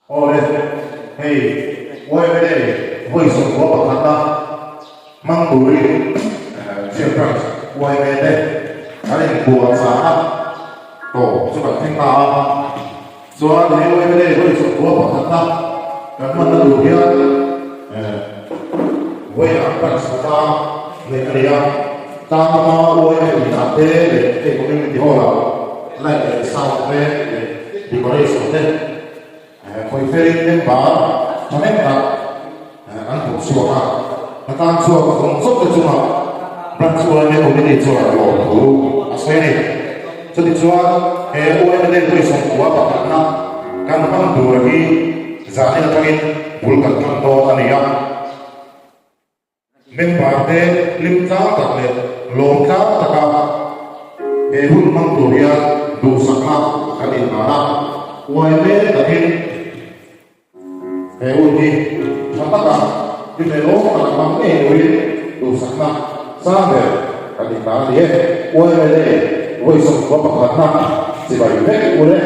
哦嘞，嘿，我嘞为什么不看到？mang tuổi chuyện rằng quay về đây anh em buồn sáng tổ cho bạn thanh tạo do đấy quay về đây với sự của bản thân ta các bạn đã đủ biết với các bạn sẽ ta người ta đi ta mà quay về thì làm thế để có những điều là lại để sao về thì có thể sống thế quay về đến bà cho nên là anh cũng xuống Nakan chua ko kung sok ke chuma ban chua ne ko ni chua lo tu asai ni so di chua o ne ko so ko pa na kan pang tu ri za ni ka in bul kan kan to ania men ba te lim ta ta le lo ka ta ka hul mang tu ria du sakha kan in na wa me ta in u ni ta ka di melo kalau mampu ini tu sama sampai ketika dia, boleh boleh semua pekerjaan sebagai boleh